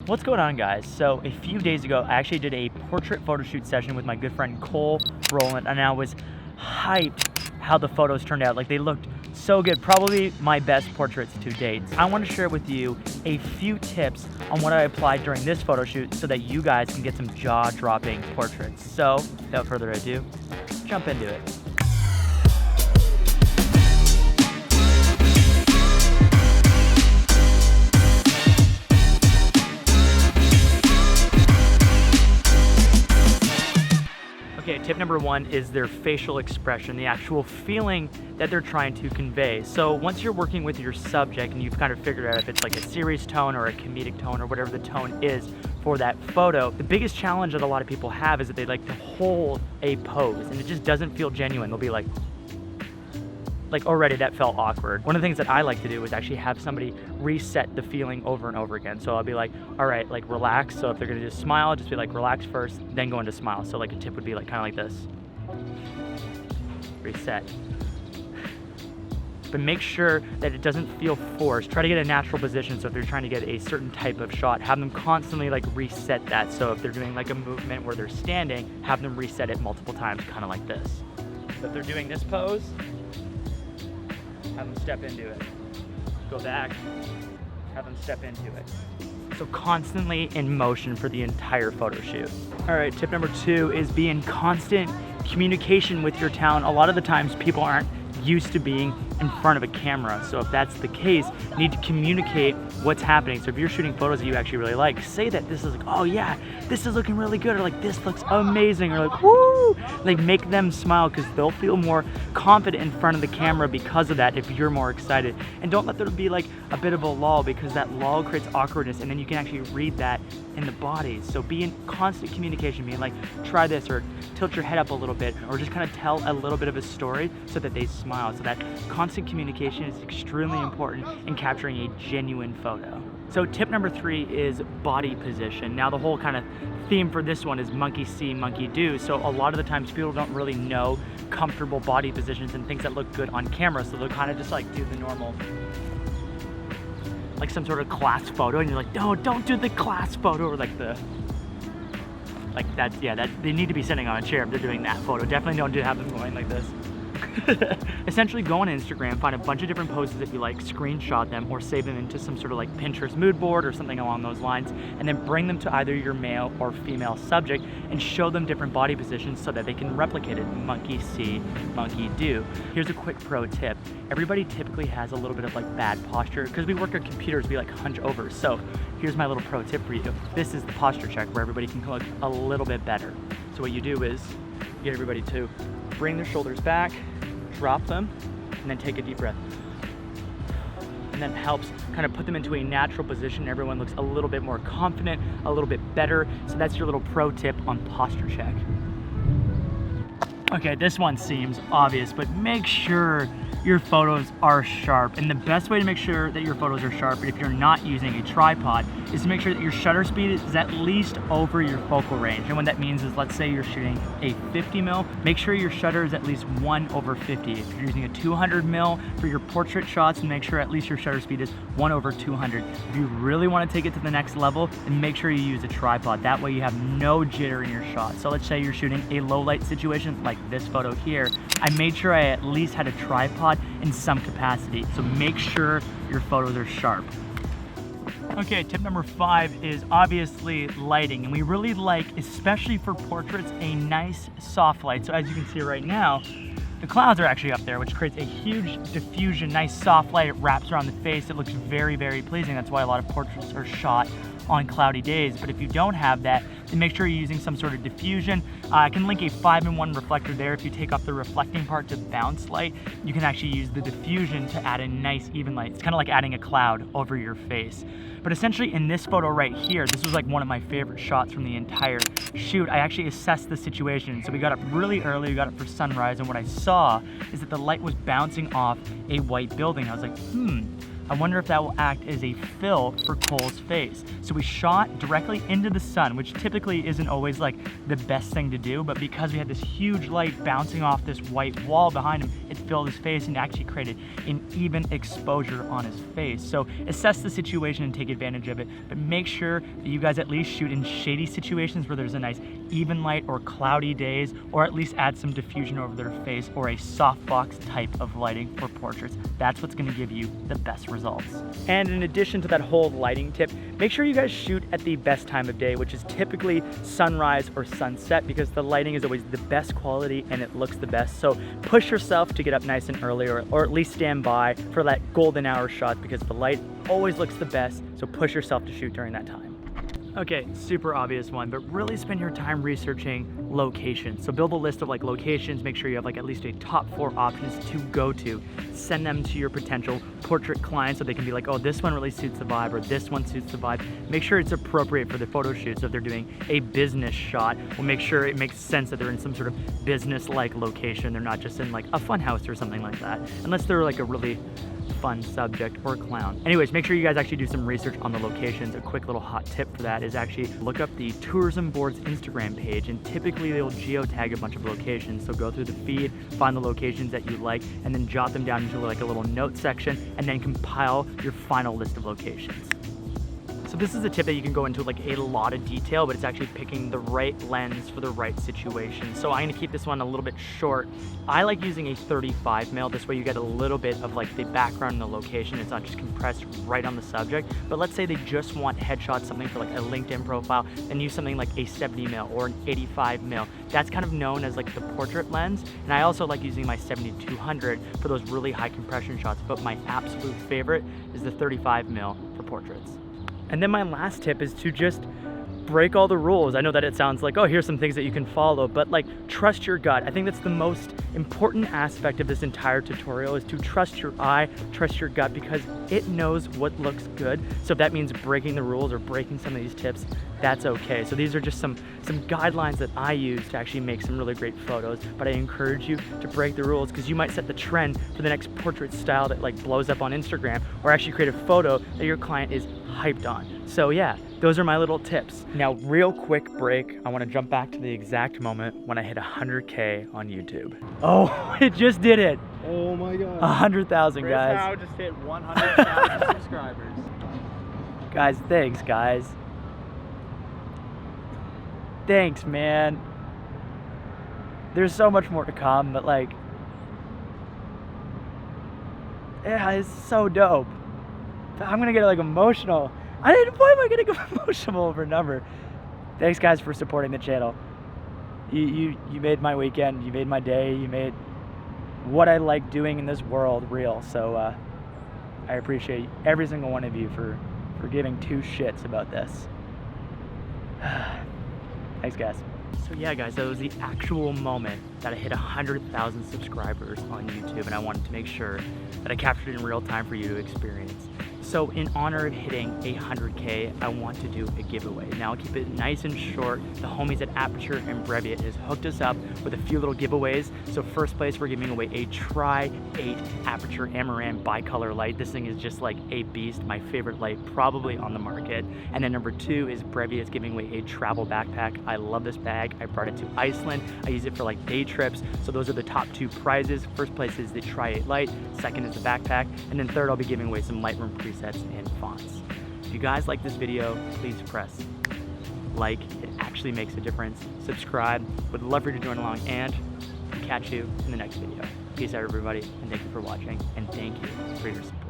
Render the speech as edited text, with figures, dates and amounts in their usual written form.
What's going on, guys? So a few days ago, I actually did a portrait photo shoot session with my good friend Cole Rowland, and I was hyped how the photos turned out. Like, they looked so good, probably my best portraits to date. I want to share with you a few tips on what I applied during this photo shoot so that you guys can get some jaw-dropping portraits. So without further ado, jump into it. Okay, tip number one is their facial expression, the actual feeling that they're trying to convey. So once you're working with your subject and you've kind of figured out if it's like a serious tone or a comedic tone or whatever the tone is for that photo, the biggest challenge that a lot of people have is that they like to hold a pose and it just doesn't feel genuine. They'll be like already that felt awkward. One of the things that I like to do is actually have somebody reset the feeling over and over again. So I'll be like, all right, like relax. So if they're gonna just smile, just be like, relax first, then go into smile. So like a tip would be like kind of like this. Reset. But make sure that it doesn't feel forced. Try to get a natural position. So if they're trying to get a certain type of shot, have them constantly like reset that. So if they're doing like a movement where they're standing, have them reset it multiple times, kind of like this. So if they're doing this pose, have them step into it. Go back, have them step into it. So constantly in motion for the entire photo shoot. All right, tip number two is be in constant communication with your talent. A lot of the times people aren't used to being in front of a camera. So if that's the case, you need to communicate what's happening. So if you're shooting photos that you actually really like, say that this is like, oh yeah, this is looking really good, or like this looks amazing, or like, woo! Like make them smile because they'll feel more confident in front of the camera because of that if you're more excited. And don't let there be like a bit of a lull, because that lull creates awkwardness and then you can actually read that in the body. So be in constant communication, being like, try this, or tilt your head up a little bit, or just kind of tell a little bit of a story so that they smile. So that constant communication is extremely important in capturing a genuine photo. So tip number three is body position. Now the whole kind of theme for this one is monkey see, monkey do. So a lot of the times people don't really know comfortable body positions and things that look good on camera. So they'll kind of just like do the normal, like some sort of class photo, and you're like, no, don't do the class photo, or like the, like that, yeah, that they need to be sitting on a chair if they're doing that photo. Definitely don't have them going like this. Essentially go on Instagram, find a bunch of different poses if you like, screenshot them or save them into some sort of like Pinterest mood board or something along those lines, and then bring them to either your male or female subject and show them different body positions so that they can replicate it. Monkey see, monkey do. Here's a quick pro tip. Everybody typically has a little bit of like bad posture because we work on computers, we like hunch over. So here's my little pro tip for you. This is the posture check where everybody can look a little bit better. So what you do is get everybody to bring their shoulders back, drop them, and then take a deep breath. And that helps kind of put them into a natural position. Everyone looks a little bit more confident, a little bit better. So that's your little pro tip on posture check. Okay, this one seems obvious, but make sure your photos are sharp. And the best way to make sure that your photos are sharp, if you're not using a tripod, is to make sure that your shutter speed is at least over your focal range. And what that means is, let's say you're shooting a 50 mil, make sure your shutter is at least 1/50. If you're using a 200 mil for your portrait shots, make sure at least your shutter speed is 1/200. If you really want to take it to the next level, then make sure you use a tripod. That way you have no jitter in your shot. So let's say you're shooting a low light situation like this photo here. I made sure I at least had a tripod in some capacity. So make sure your photos are sharp. Okay, tip number five is obviously lighting. And we really like, especially for portraits, a nice soft light. So as you can see right now, the clouds are actually up there, which creates a huge diffusion, nice soft light. It wraps around the face. It looks very, very pleasing. That's why a lot of portraits are shot on cloudy days. But if you don't have that, then make sure you're using some sort of diffusion. I can link a 5-in-1 reflector there. If you take off the reflecting part to bounce light, you can actually use the diffusion to add a nice even light. It's kind of like adding a cloud over your face. But essentially in this photo right here, this was like one of my favorite shots from the entire shoot. I actually assessed the situation. So we got up really early, we got up for sunrise, and what I saw is that the light was bouncing off a white building. I was like, I wonder if that will act as a fill for Cole's face. So we shot directly into the sun, which typically isn't always like the best thing to do, but because we had this huge light bouncing off this white wall behind him, it filled his face and actually created an even exposure on his face. So assess the situation and take advantage of it, but make sure that you guys at least shoot in shady situations where there's a nice even light or cloudy days, or at least add some diffusion over their face or a softbox type of lighting for portraits. That's what's gonna give you the best results. And in addition to that whole lighting tip, make sure you guys shoot at the best time of day, which is typically sunrise or sunset, because the lighting is always the best quality and it looks the best. So push yourself to get up nice and early, or at least stand by for that golden hour shot, because the light always looks the best. So push yourself to shoot during that time. Okay, super obvious one, but really spend your time researching locations. So build a list of like locations, make sure you have like at least a top 4 options to go to. Send them to your potential portrait clients so they can be like, oh, this one really suits the vibe, or this one suits the vibe. Make sure it's appropriate for the photo shoot. So if they're doing a business shot, we'll make sure it makes sense that they're in some sort of business-like location. They're not just in like a fun house or something like that, unless they're like a really fun subject or clown. Anyways, make sure you guys actually do some research on the locations. A quick little hot tip for that is actually look up the tourism board's Instagram page, and typically they'll geotag a bunch of locations. So go through the feed, find the locations that you like, and then jot them down into like a little note section, and then compile your final list of locations. So this is a tip that you can go into like a lot of detail, but it's actually picking the right lens for the right situation. So I'm gonna keep this one a little bit short. I like using a 35mm. This way you get a little bit of like the background and the location. It's not just compressed right on the subject. But let's say they just want headshots, something for like a LinkedIn profile, and use something like a 70mm or an 85mm. That's kind of known as like the portrait lens. And I also like using my 70-200 for those really high compression shots, but my absolute favorite is the 35mm for portraits. And then my last tip is to just break all the rules. I know that it sounds like, oh, here's some things that you can follow, but like trust your gut. I think that's the most important aspect of this entire tutorial, is to trust your eye, trust your gut, because it knows what looks good. So if that means breaking the rules or breaking some of these tips, that's okay. So these are just some guidelines that I use to actually make some really great photos, but I encourage you to break the rules, because you might set the trend for the next portrait style that like blows up on Instagram, or actually create a photo that your client is hyped on. So yeah, those are my little tips. Now, real quick break. I want to jump back to the exact moment when I hit 100K on YouTube. Oh, it just did it. Oh my God. 100,000 guys. Now just hit 100,000 subscribers. Guys, thanks guys. Thanks, man. There's so much more to come, but like, yeah, it's so dope. I'm gonna get like emotional. Why am I gonna go emotional over a number? Thanks guys for supporting the channel. You made my weekend, you made my day, you made what I like doing in this world real. So I appreciate every single one of you for giving 2 shits about this. Thanks guys. So yeah guys, that was the actual moment that I hit 100,000 subscribers on YouTube, and I wanted to make sure that I captured it in real time for you to experience. So in honor of hitting 100K, I want to do a giveaway. Now I'll keep it nice and short. The homies at Aputure and Breviet has hooked us up with a few little giveaways. So first place, we're giving away a Tri-8 Aputure Amaran bicolor light. This thing is just like a beast, my favorite light probably on the market. And then number 2 is Breviet is giving away a travel backpack. I love this bag. I brought it to Iceland. I use it for like day trips. So those are the top 2 prizes. First place is the Tri-8 light. Second is the backpack. And then third, I'll be giving away some Lightroom presets and fonts. If you guys like this video, please press like. It actually makes a difference. Subscribe. Would love for you to join along, and catch you in the next video. Peace out everybody, and thank you for watching, and thank you for your support.